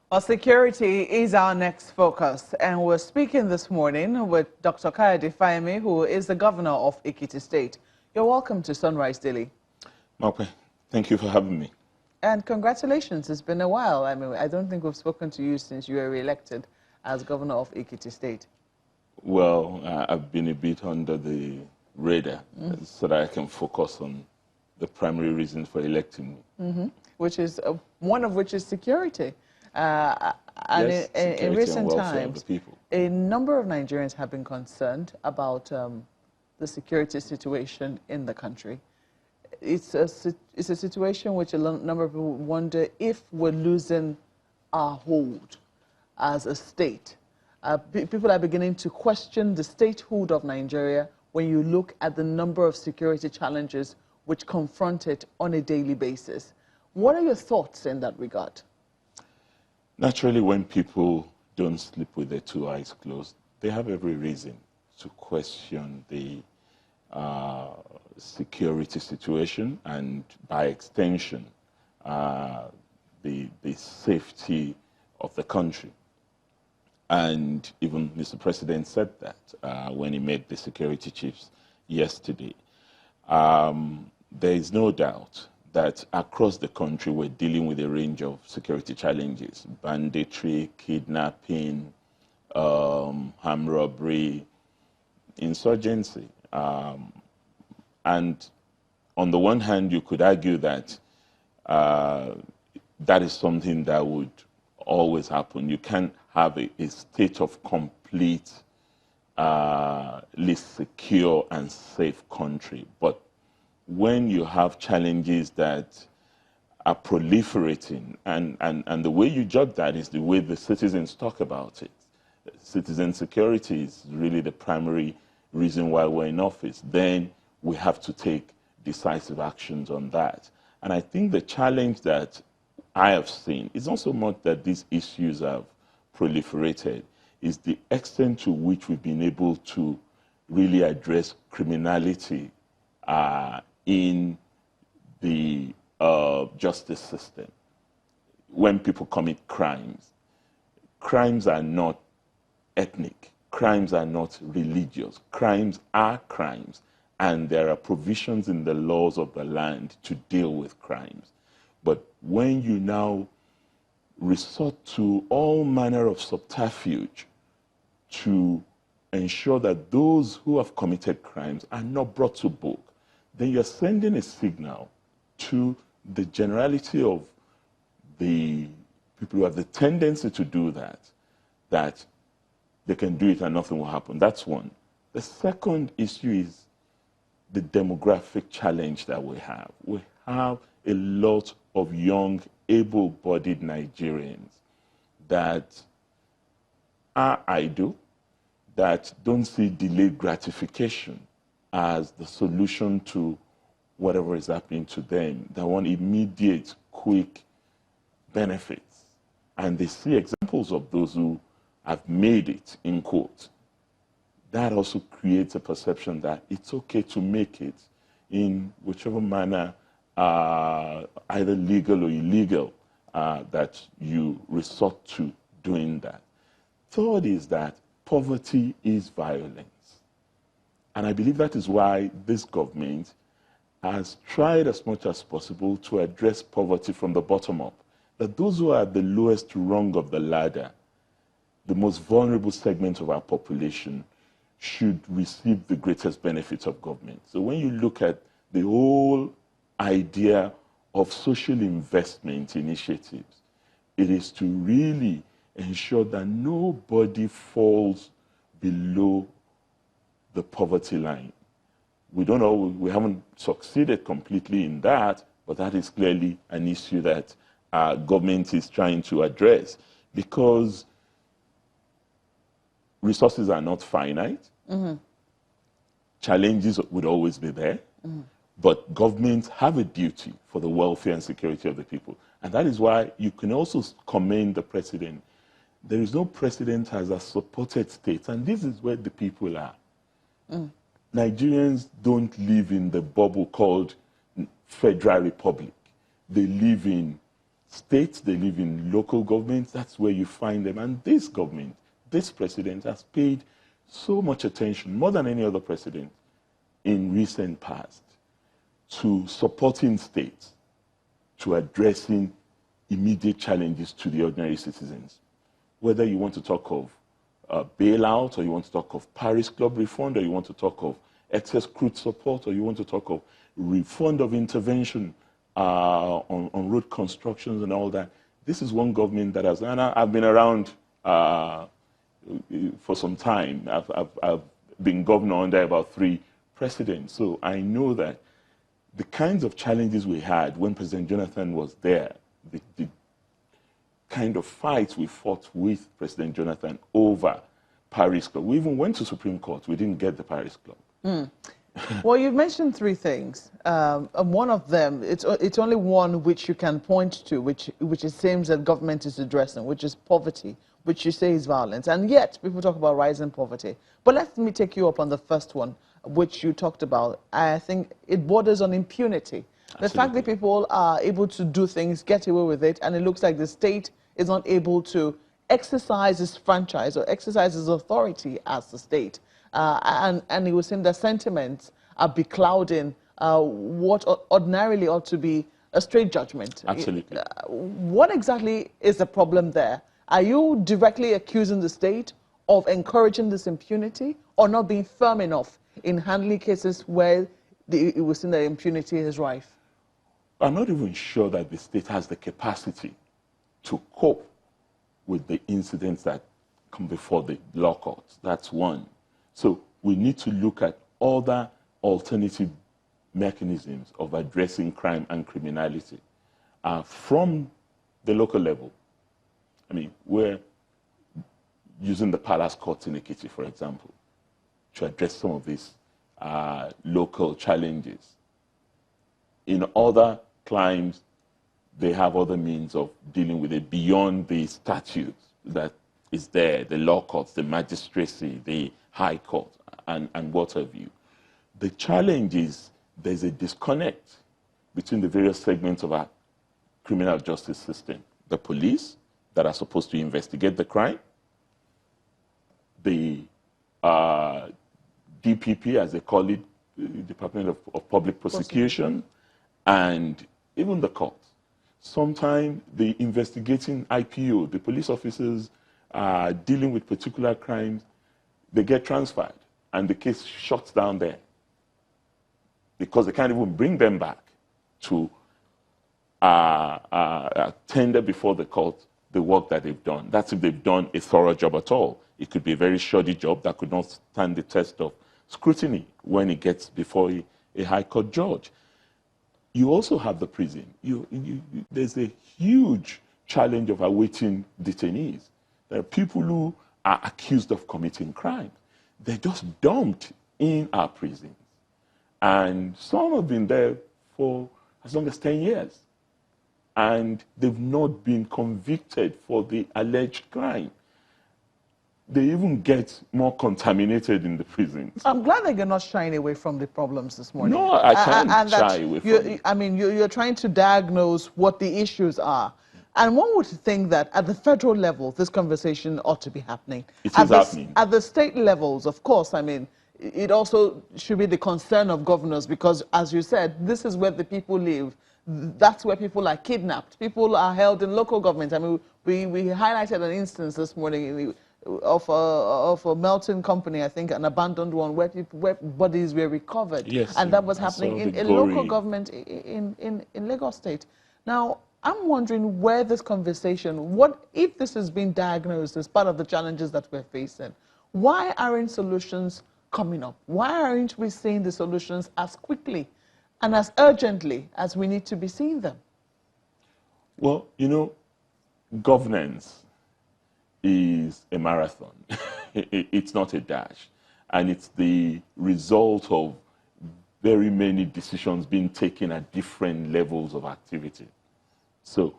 Well, security is our next focus, and we're speaking this morning with Dr. Fayemi, who is the governor of Ekiti State. You're welcome to Sunrise Daily. Okay, thank you for having me. And congratulations, it's been a while. I mean, I don't think we've spoken to you since you were re-elected as governor of Ekiti State. Well, I've been a bit under the radar so that I can focus on the primary reasons for electing me. Which is, one of which is security. And yes, in recent times, people. A number of Nigerians have been concerned about the security situation in the country. It's a situation which a number of people wonder if we're losing our hold as a state. People are beginning to question the statehood of Nigeria when you look at the number of security challenges which confront it on a daily basis. What are your thoughts in that regard? Naturally, when people don't sleep with their two eyes closed, they have every reason to question the security situation and, by extension, the safety of the country. And even Mr. President said that when he met the security chiefs yesterday. There is no doubt that across the country we're dealing with a range of security challenges: banditry, kidnapping, armed robbery, insurgency. And on the one hand, you could argue that that is something that would always happen. You can't have a state of complete, secure and safe country. But when you have challenges that are proliferating, and the way you judge that is the way the citizens talk about it. Citizen security is really the primary reason why we're in office. Then we have to take decisive actions on that. And I think the challenge that I have seen is not so much that these issues have proliferated, is the extent to which we've been able to really address criminality in the justice system. When people commit crimes, crimes are not ethnic, crimes are not religious, crimes are crimes, and there are provisions in the laws of the land to deal with crimes. But when you now resort to all manner of subterfuge to ensure that those who have committed crimes are not brought to book, then you're sending a signal to the generality of the people who have the tendency to do that, that they can do it and nothing will happen. That's one. The second issue is the demographic challenge that we have. We have a lot of young, able-bodied Nigerians that are idle, that don't see delayed gratification as the solution to whatever is happening to them, that want immediate, quick benefits. And they see examples of those who have made it, in quotes. That also creates a perception that it's okay to make it in whichever manner, either legal or illegal, that you resort to doing that. Third is that poverty is violence. And I believe that is why this government has tried as much as possible to address poverty from the bottom up. That those who are at the lowest rung of the ladder, the most vulnerable segment of our population, should receive the greatest benefits of government. So when you look at the whole idea of social investment initiatives, it is to really ensure that nobody falls below the poverty line. We haven't succeeded completely in that, but that is clearly an issue that our government is trying to address, because resources are not finite. Challenges would always be there, but governments have a duty for the welfare and security of the people. And that is why you can also commend the president. There is no president has a supported state, and this is where the people are. Nigerians don't live in the bubble called Federal Republic. They live in states, they live in local governments. That's where you find them. And this government, this president has paid so much attention, more than any other president in recent past, to supporting states, to addressing immediate challenges to the ordinary citizens. Whether you want to talk of bailout, or you want to talk of Paris Club refund, or you want to talk of excess crude support, or you want to talk of refund of intervention on road constructions and all that. This is one government that has, and I've been around for some time. I've been governor under about 3 presidents, so I know that the kinds of challenges we had when President Jonathan was there, the kind of fights we fought with President Jonathan over Paris Club. We even went to Supreme Court. We didn't get the Paris Club. Well, you've mentioned 3 things. And one of them, it's only one which you can point to, which it seems that government is addressing, which is poverty, which you say is violence. And yet, people talk about rising poverty. But let me take you up on the first one, which you talked about. I think it borders on impunity. The fact that people are able to do things, get away with it, and it looks like the state is not able to exercise its franchise or exercise its authority as the state. And it was saying that sentiments are beclouding what ordinarily ought to be a straight judgment. Absolutely. What exactly is the problem there? Are you directly accusing the state of encouraging this impunity or not being firm enough in handling cases where it was seen that impunity is rife? I'm not even sure that the state has the capacity to cope with the incidents that come before the law courts. That's one. So we need to look at other alternative mechanisms of addressing crime and criminality from the local level. I mean, we're using the palace courts in Ekiti, for example, to address some of these local challenges. In other climes, they have other means of dealing with it beyond the statutes that is there, the law courts, the magistracy, the high court, and what have you. The challenge is there's a disconnect between the various segments of our criminal justice system. The police that are supposed to investigate the crime, the DPP, as they call it, Department of Public Prosecution, and even the courts. Sometimes the investigating IPO, the police officers dealing with particular crimes, they get transferred and the case shuts down there because they can't even bring them back to tender before the court the work that they've done. That's if they've done a thorough job at all. It could be a very shoddy job that could not stand the test of scrutiny when it gets before a high court judge. You also have the prison. There's a huge challenge of awaiting detainees. There are people who are accused of committing crime. They're just dumped in our prisons. And some have been there for as long as 10 years. And they've not been convicted for the alleged crime. They even get more contaminated in the prisons. I'm glad that you're not shying away from the problems this morning. No, I can't shy away from it. I mean, you're trying to diagnose what the issues are. And one would think that at the federal level, this conversation ought to be happening. It is happening. At the state levels, of course, I mean, it also should be the concern of governors because, as you said, this is where the people live. That's where people are kidnapped. People are held in local government. I mean, we highlighted an instance this morning of a melting company, I think, an abandoned one, where bodies were recovered. Yes, and that was happening in a local government in Lagos State. Now, I'm wondering where this conversation, what if this has been diagnosed as part of the challenges that we're facing, why aren't solutions coming up? Why aren't we seeing the solutions as quickly and as urgently as we need to be seeing them? Well, you know, governance is a marathon. It's not a dash. And it's the result of very many decisions being taken at different levels of activity. So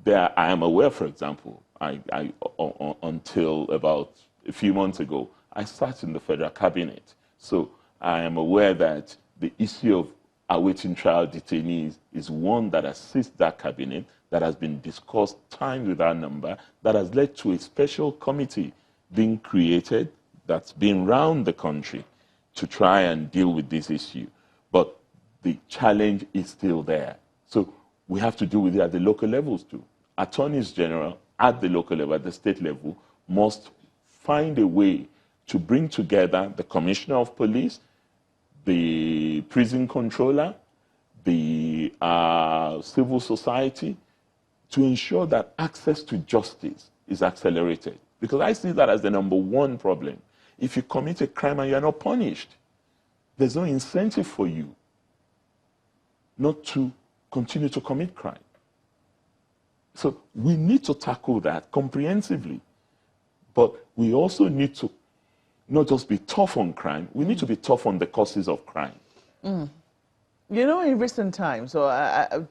there, I am aware, for example, until about a few months ago, I sat in the federal cabinet. So I am aware that the issue awaiting trial detainees is one that assists that cabinet, that has been discussed times without number, that has led to a special committee being created that's been round the country to try and deal with this issue. But the challenge is still there. So we have to deal with it at the local levels too. Attorneys General at the local level, at the state level, must find a way to bring together the Commissioner of Police, the prison controller, the civil society, to ensure that access to justice is accelerated. Because I see that as the #1 problem. If you commit a crime and you're not punished, there's no incentive for you not to continue to commit crime. So we need to tackle that comprehensively. But we also need to not just be tough on crime, we need to be tough on the causes of crime. You know, in recent times, or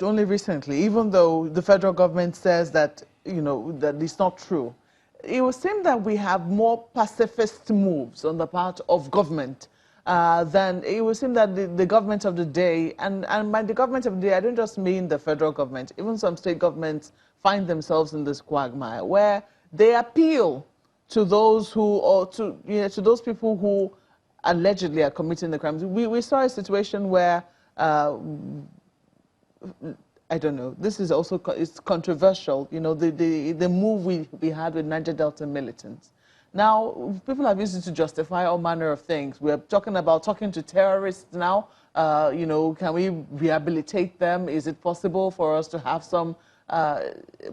only recently, even though the federal government says that, you know, that it's not true, it would seem that we have more pacifist moves on the part of government than it would seem that the government of the day, and by the government of the day, I don't just mean the federal government, even some state governments find themselves in this quagmire where they appeal to those who, or to, you know, to those people who allegedly are committing the crimes. We saw a situation where, I don't know, this is also, it's controversial, you know, the move we had with Niger Delta militants. Now, people have used it to justify all manner of things. We're talking about talking to terrorists now. You know, can we rehabilitate them? Is it possible for us to have some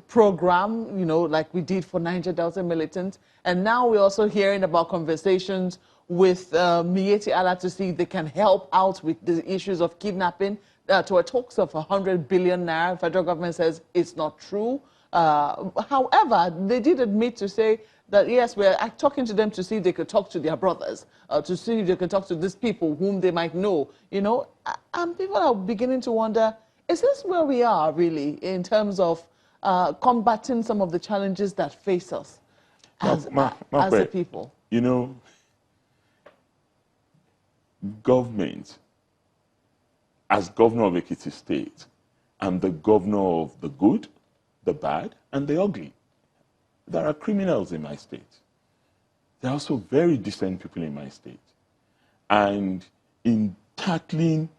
program, you know, like we did for Niger Delta militants? And now we're also hearing about conversations with Miyetti Allah to see if they can help out with the issues of kidnapping. To a talks of 100 billion naira, federal government says it's not true. However, they did admit to say that, yes, we're talking to them to see if they could talk to their brothers, to see if they could talk to these people whom they might know, you know. And people are beginning to wonder, is this where we are, really, in terms of combating some of the challenges that face us as a people? You know, government, as governor of Ekiti State, I'm the governor of the good, the bad, and the ugly. There are criminals in my state. There are also very decent people in my state. And in tackling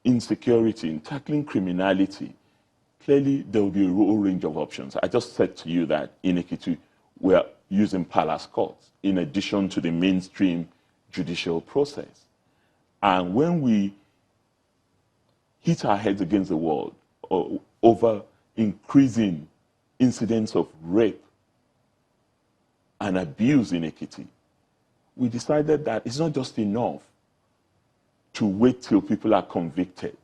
insecurity, in tackling criminality, clearly there will be a whole range of options. I just said to you that in Ekiti, we're using palace courts in addition to the mainstream judicial process. And when we hit our heads against the wall over increasing incidents of rape and abuse in Ekiti, we decided that it's not just enough to wait till people are convicted.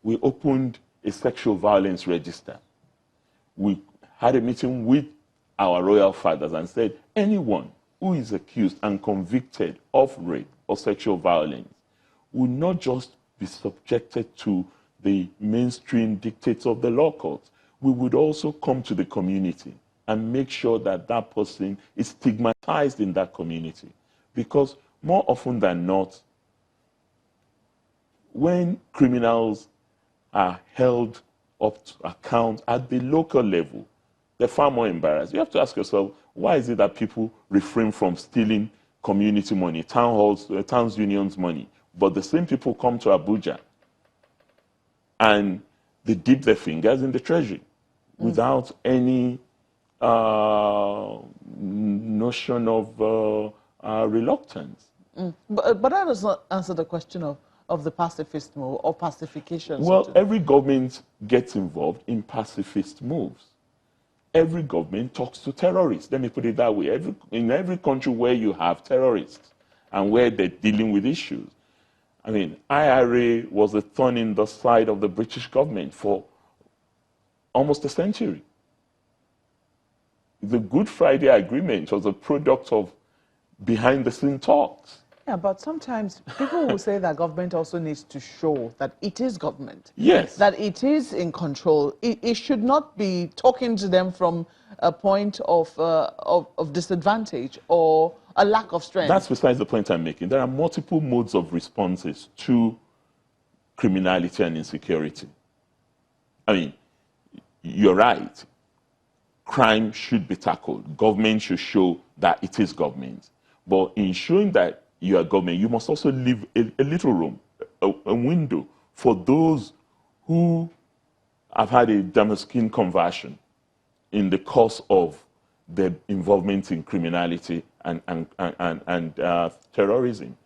We opened a sexual violence register. We had a meeting with our royal fathers and said, anyone who is accused and convicted of rape or sexual violence will not just be subjected to the mainstream dictates of the law courts. We would also come to the community and make sure that that person is stigmatized in that community. Because more often than not, when criminals are held up to account at the local level, they're far more embarrassed. You have to ask yourself, why is it that people refrain from stealing community money, town halls, towns unions money, but the same people come to Abuja and they dip their fingers in the treasury without any notion of reluctance? But that does not answer the question of the pacifist move or pacification. Well, every government gets involved in pacifist moves. Every government talks to terrorists. Let me put it that way. In every country where you have terrorists and where they're dealing with issues. I mean, IRA was a thorn in the side of the British government for almost a century. The Good Friday Agreement was a product of behind-the-scene talks. Yeah, but sometimes people will say that government also needs to show that it is government. Yes. That it is in control. It should not be talking to them from a point of disadvantage or a lack of strength. That's besides the point I'm making. There are multiple modes of responses to criminality and insecurity. I mean, you're right. Crime should be tackled. Government should show that it is government. But in showing that you are government, you must also leave a little room, a window for those who have had a Damascene conversion in the course of their involvement in criminality and terrorism.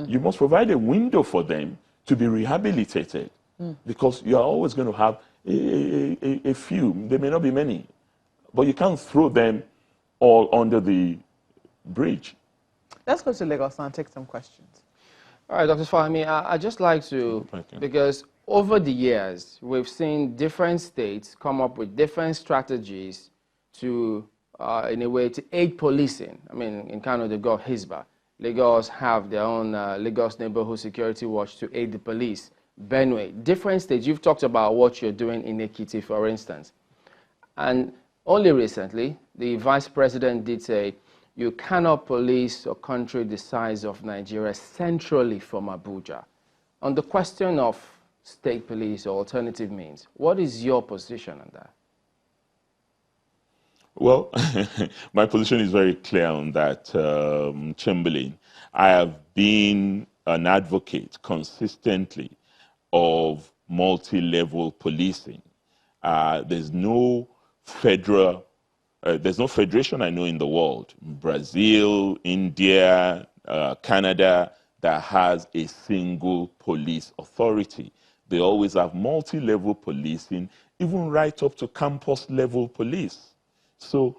You must provide a window for them to be rehabilitated, because you are always going to have a few. There may not be many, but you can't throw them all under the bridge. Let's go to Lagos and take some questions. All right, Dr. Fayemi, I'd just like to, because over the years, we've seen different states come up with different strategies to, in a way, to aid policing. I mean, in Kano, they've got Hisba. Lagos have their own Lagos Neighborhood Security Watch to aid the police. Benue, different states. You've talked about what you're doing in Ekiti, for instance. And only recently, the vice president did say, you cannot police a country the size of Nigeria centrally from Abuja. On the question of state police or alternative means, what is your position on that? Well, my position is very clear on that, Chamberlain. I have been an advocate consistently of multi-level policing. There's no federation I know in the world, Brazil, India, Canada, that has a single police authority. They always have multi-level policing, even right up to campus-level police. So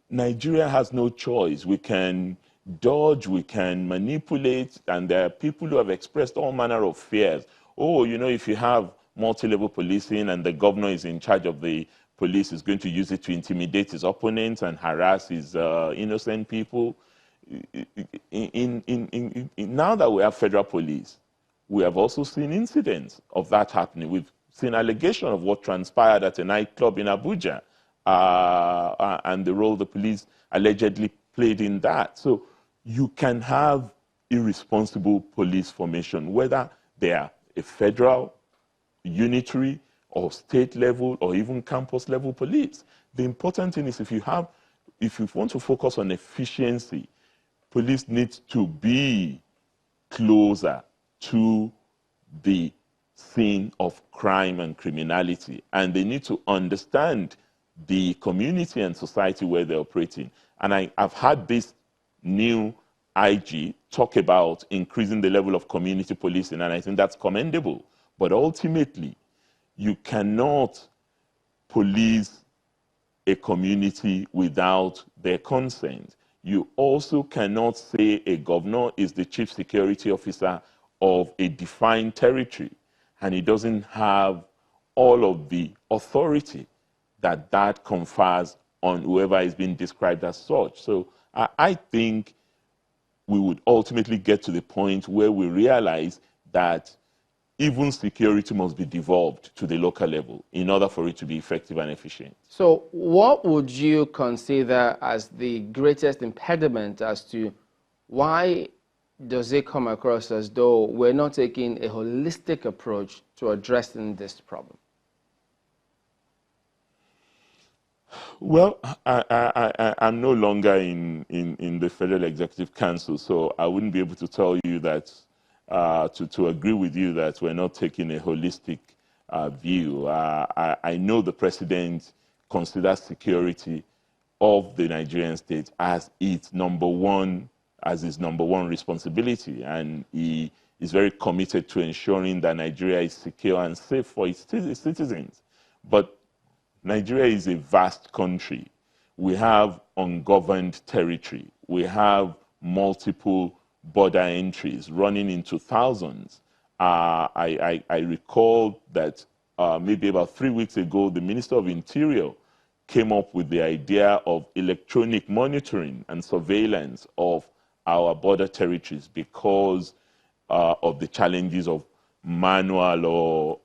Nigeria has no choice. We can dodge, we can manipulate, and there are people who have expressed all manner of fears. Oh, you know, if you have multi-level policing and the governor is in charge of the police, is going to use it to intimidate his opponents and harass his innocent people. Now that we have federal police, we have also seen incidents of that happening. We've seen allegation of what transpired at a nightclub in Abuja, and the role the police allegedly played in that. So you can have irresponsible police formation, whether they are a federal, unitary, or state level, or even campus level police. The important thing is if you want to focus on efficiency, police needs to be closer to the scene of crime and criminality, and they need to understand the community and society where they're operating. And I've had this new IG talk about increasing the level of community policing, and I think that's commendable. But ultimately, you cannot police a community without their consent. You also cannot say a governor is the chief security officer of a defined territory, and he doesn't have all of the authority that confers on whoever is being described as such. So I think we would ultimately get to the point where we realize that even security must be devolved to the local level in order for it to be effective and efficient. So what would you consider as the greatest impediment as to why does it come across as though we're not taking a holistic approach to addressing this problem? Well, I'm no longer in the Federal Executive Council, so I wouldn't be able to tell you that, to agree with you that we're not taking a holistic view. I know the President considers security of the Nigerian state as his number one responsibility, and he is very committed to ensuring that Nigeria is secure and safe for its citizens. But Nigeria is a vast country. We have ungoverned territory. We have multiple border entries running into thousands. I recall that maybe about 3 weeks ago, the Minister of Interior came up with the idea of electronic monitoring and surveillance of our border territories because of the challenges of manual or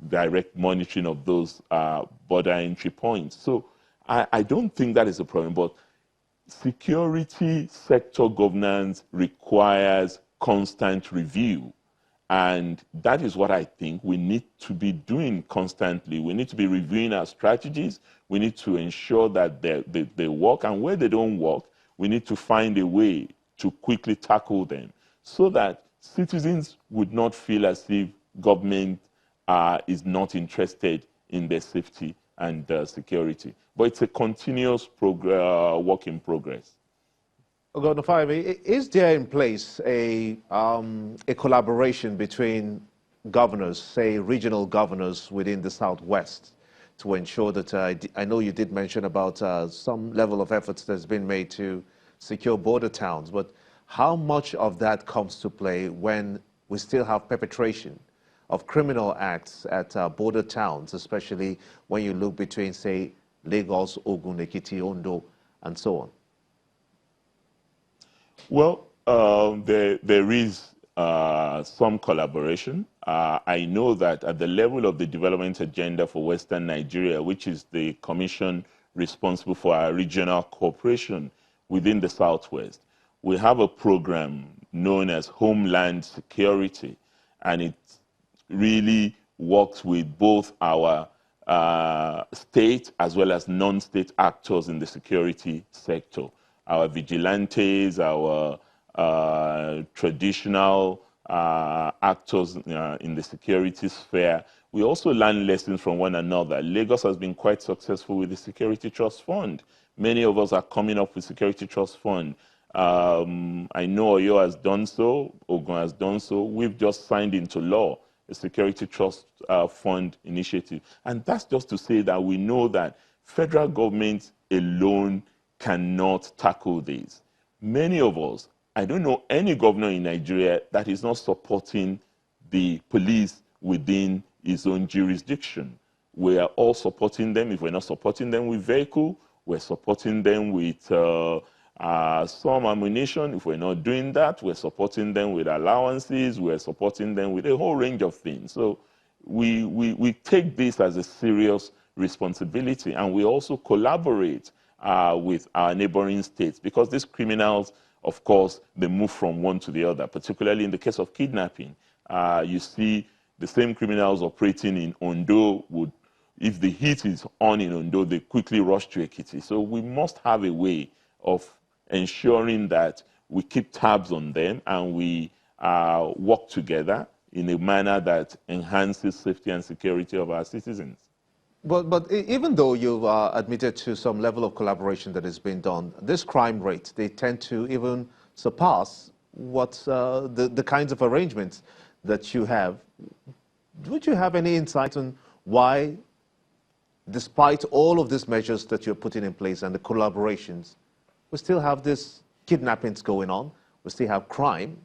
direct monitoring of those border entry points. So I don't think that is a problem, but security sector governance requires constant review. And that is what I think we need to be doing constantly. We need to be reviewing our strategies. We need to ensure that they work. And where they don't work, we need to find a way to quickly tackle them so that citizens would not feel as if government is not interested in their safety and security. But it's a continuous work in progress. Governor Fayemi, is there in place a collaboration between governors, say regional governors within the Southwest, to ensure that, I know you did mention about some level of efforts that's been made to secure border towns, but how much of that comes to play when we still have perpetration of criminal acts at border towns, especially when you look between, say, Lagos, Ogun, Ekiti, Ondo, and so on? Well, there is some collaboration. I know that at the level of the development agenda for Western Nigeria, which is the commission responsible for our regional cooperation within the Southwest, we have a program known as Homeland Security, and it really works with both our state as well as non-state actors in the security sector. Our vigilantes, our traditional actors in the security sphere. We also learn lessons from one another. Lagos has been quite successful with the Security Trust Fund. Many of us are coming up with Security Trust Fund. I know Oyo has done so, Ogun has done so. We've just signed into law a Security Trust Fund initiative. And that's just to say that we know that federal government alone cannot tackle this. Many of us, I don't know any governor in Nigeria that is not supporting the police within his own jurisdiction. We are all supporting them. If we're not supporting them with vehicle, we're supporting them with some ammunition. If we're not doing that, we're supporting them with allowances. We're supporting them with a whole range of things. So we take this as a serious responsibility, and we also collaborate with our neighboring states, because these criminals, of course, they move from one to the other, particularly in the case of kidnapping. You see the same criminals operating in Ondo would, if the heat is on in Ondo, they quickly rush to Ekiti. So we must have a way of ensuring that we keep tabs on them and we work together in a manner that enhances safety and security of our citizens. But even though you've admitted to some level of collaboration that has been done, this crime rate, they tend to even surpass what the kinds of arrangements that you have. Would you have any insight on why, despite all of these measures that you're putting in place and the collaborations, we still have these kidnappings going on, we still have crime,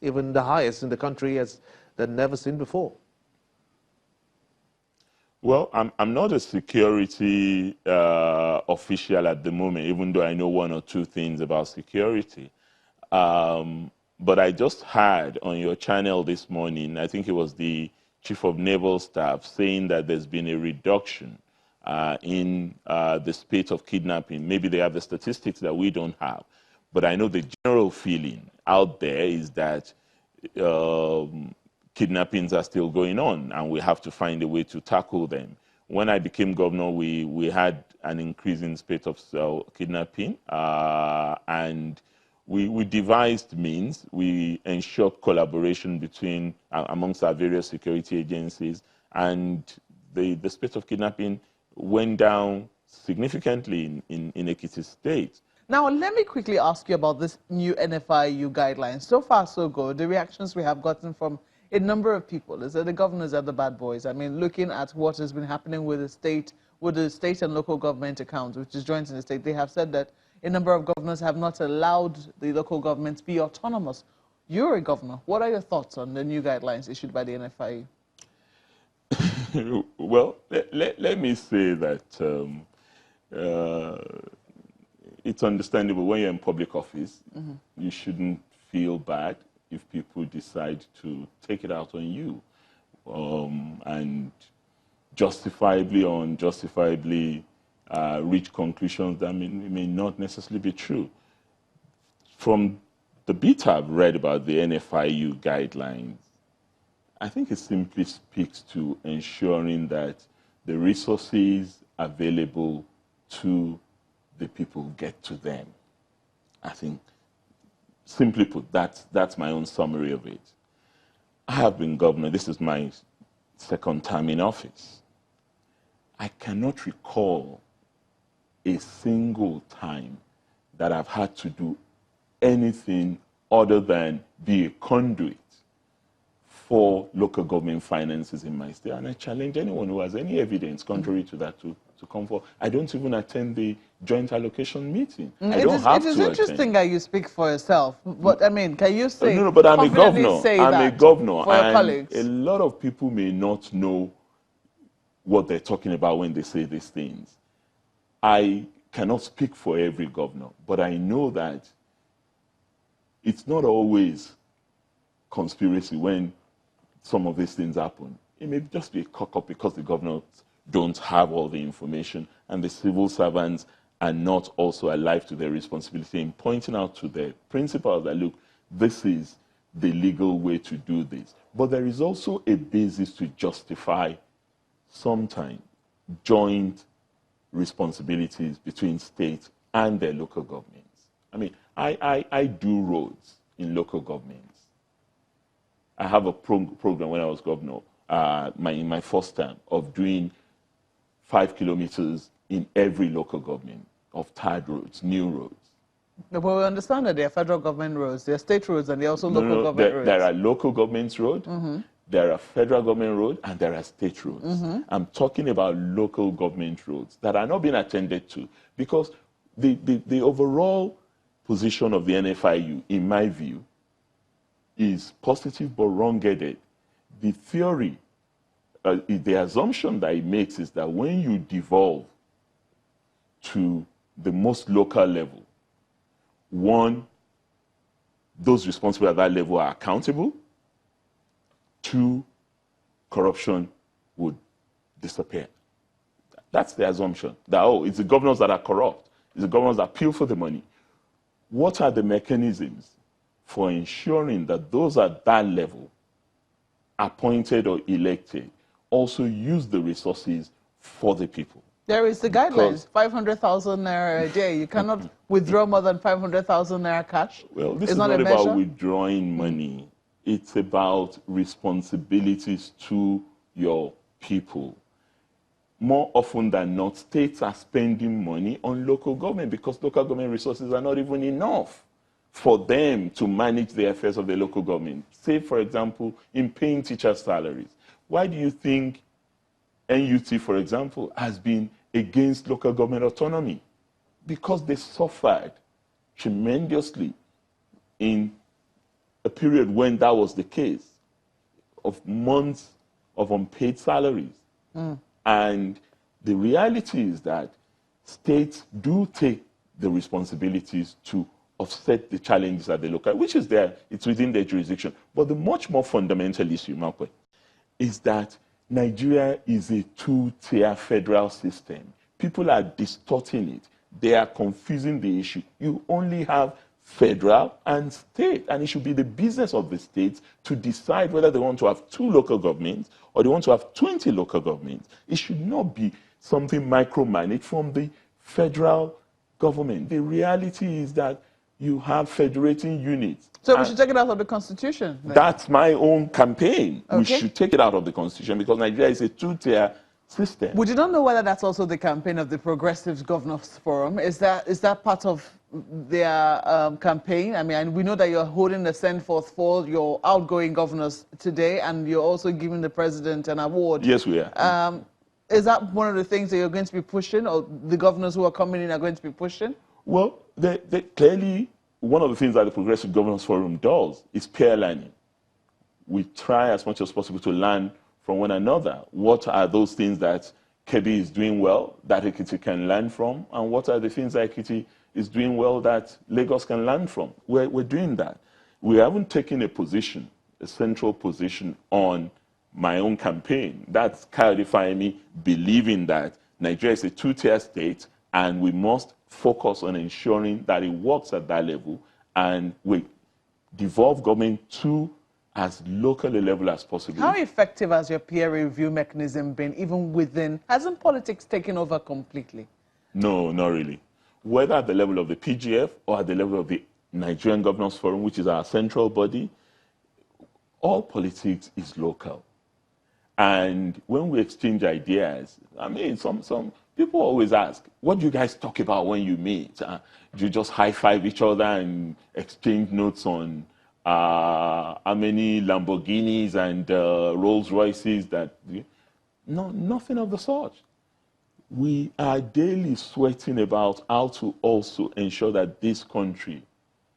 even the highest in the country as they've never seen before? Well, I'm not a security official at the moment, even though I know one or two things about security. But I just heard on your channel this morning, I think it was the Chief of Naval Staff, saying that there's been a reduction in the spate of kidnapping. Maybe they have the statistics that we don't have. But I know the general feeling out there is that kidnappings are still going on, and we have to find a way to tackle them. When I became governor, we had an increase in spate of kidnapping, and we devised means. We ensured collaboration between amongst our various security agencies, and the spate of kidnapping went down significantly in Ekiti State. Now, let me quickly ask you about this new NFIU guidelines. So far, so good. The reactions we have gotten from a number of people is that the governors are the bad boys. I mean, looking at what has been happening with the state and local government accounts, which is joint in the state, they have said that a number of governors have not allowed the local government to be autonomous. You're a governor. What are your thoughts on the new guidelines issued by the NFIU? Well, let me say that it's understandable when you're in public office, you shouldn't feel bad if people decide to take it out on you, and justifiably or unjustifiably reach conclusions that may not necessarily be true. From the bit I've read about the NFIU guidelines, I think it simply speaks to ensuring that the resources available to the people get to them. I think, simply put, that's my own summary of it. I have been governor. This is my second term in office. I cannot recall a single time that I've had to do anything other than be a conduit for local government finances in my state. And I challenge anyone who has any evidence contrary to that to come forward. I don't even attend the joint allocation meeting. I don't have to attend. It is interesting that you speak for yourself. But I mean, can you say, no, but I'm a governor. I'm a governor. For your colleagues? A lot of people may not know what they're talking about when they say these things. I cannot speak for every governor, but I know that it's not always conspiracy when some of these things happen. It may just be a cock-up because the governors don't have all the information and the civil servants are not also alive to their responsibility in pointing out to their principals that, look, this is the legal way to do this. But there is also a basis to justify sometimes joint responsibilities between states and their local governments. I mean, I do roads in local governments. I have a program when I was governor, in my first term, of doing 5 kilometers in every local government of tarred roads, new roads. But we understand that there are federal government roads, there are state roads, and there are also local government roads. There are local government roads, there are federal government roads, and there are state roads. I'm talking about local government roads that are not being attended to because the overall position of the NFIU, in my view, is positive but wrong-headed. The theory, the assumption that it makes is that when you devolve to the most local level, one, those responsible at that level are accountable. Two, corruption would disappear. That's the assumption. That, oh, it's the governors that are corrupt. It's the governors that peel for the money. What are the mechanisms for ensuring that those at that level, appointed or elected, also use the resources for the people? There is the guidelines, 500,000 naira a day. You cannot withdraw more than 500,000 naira cash. Well, this is not about withdrawing money. It's about responsibilities to your people. More often than not, states are spending money on local government because local government resources are not even enough for them to manage the affairs of the local government. Say, for example, in paying teachers' salaries. Why do you think NUT, for example, has been against local government autonomy? Because they suffered tremendously in a period when that was the case, of months of unpaid salaries. And the reality is that states do take the responsibilities to offset the challenges at the local, which is there, it's within their jurisdiction. But the much more fundamental issue, Marco, is that Nigeria is a two-tier federal system. People are distorting it. They are confusing the issue. You only have federal and state, and it should be the business of the states to decide whether they want to have 2 local governments or they want to have 20 local governments. It should not be something micromanaged from the federal government. The reality is that you have federating units. So we should take it out of the Constitution? Then. That's my own campaign. Okay. We should take it out of the Constitution because Nigeria is a two-tier system. We do not know whether that's also the campaign of the Progressives Governors Forum. Is that part of their campaign? I mean, we know that you're holding a send-forth for your outgoing governors today, and you're also giving the president an award. Yes, we are. Is that one of the things that you're going to be pushing, or the governors who are coming in are going to be pushing? Well, clearly, one of the things that the Progressive Governors Forum does is peer learning. We try as much as possible to learn from one another. What are those things that Kebbi is doing well that Ekiti can learn from? And what are the things that Ekiti is doing well that Lagos can learn from? We're doing that. We haven't taken a position, a central position on my own campaign. That's Kayode Fayemi believing that Nigeria is a two-tier state and we must focus on ensuring that it works at that level, and we devolve government to as local a level as possible. How effective has your peer review mechanism been, even within? Hasn't politics taken over completely? No, not really. Whether at the level of the PGF or at the level of the Nigerian Governors Forum, which is our central body, all politics is local. And when we exchange ideas, I mean, some people always ask, what do you guys talk about when you meet? Do you just high-five each other and exchange notes on how many Lamborghinis and Rolls Royces that... No, nothing of the sort. We are daily sweating about how to also ensure that this country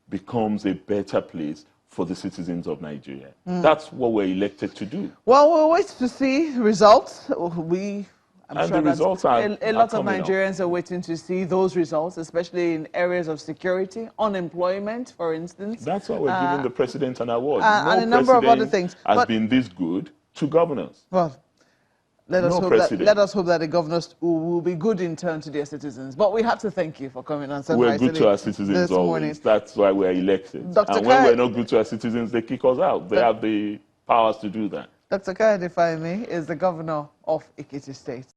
becomes a better place for the citizens of Nigeria. That's what we're elected to do. Well, we'll wait to see results. I'm and sure the results are a lot of coming Nigerians up. are waiting to see those results, especially in areas of security, unemployment, for instance. That's why we're giving the president an award. And a number of other things. Has been this good to governors. Well, let us hope that the governors will be good in turn to their citizens. But we have to thank you for coming on. We're good to our citizens always. Morning. That's why we're elected. And when we're not good to our citizens, they kick us out. They have the powers to do that. Dr. Fayemi is the governor of Ekiti State.